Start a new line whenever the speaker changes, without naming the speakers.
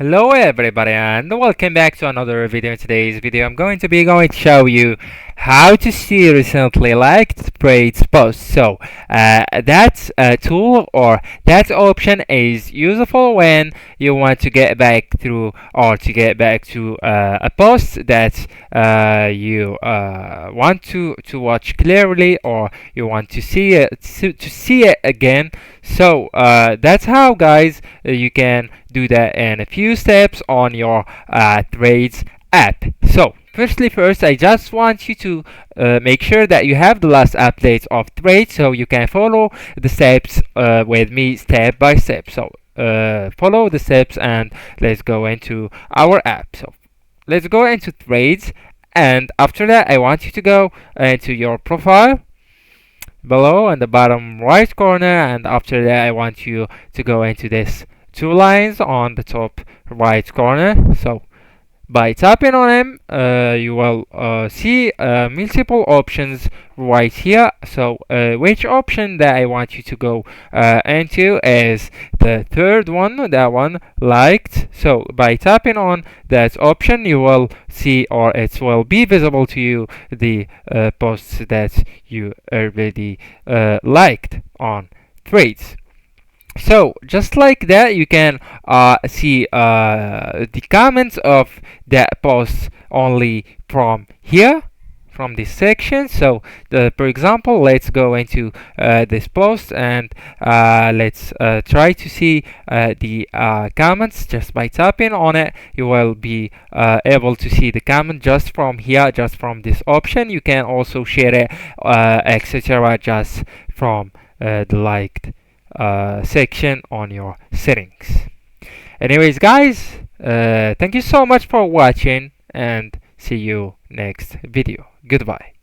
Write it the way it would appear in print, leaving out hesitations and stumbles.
Hello everybody and welcome back to another video. In today's video I'm going to show you how to see recently liked trades posts. So that tool or that option is useful when you want to get back through or to get back to a post that you want to watch clearly, or you want to see it to see it again. So that's how, guys, you can do that in a few steps on your Threads app. So first, I just want you to make sure that you have the last update of Threads, so you can follow the steps with me step by step. So follow the steps and let's go into our app. So let's go into Threads, and after that I want you to go into your profile below in the bottom right corner, and after that I want you to go into this two lines on the top right corner. So by tapping on them, you will see multiple options right here. So which option that I want you to go into is the third one, that one, liked. So by tapping on that option, you will see, or it will be visible to you, the posts that you already liked on Threads. So just like that, you can see the comments of that post only from here, from this section. So for example, let's go into this post and let's try to see the comments. Just by tapping on it, you will be able to see the comment just from here, just from this option. You can also share it, etc., just from the liked section on your settings. Anyways, guys, thank you so much for watching, and see you next video. Goodbye.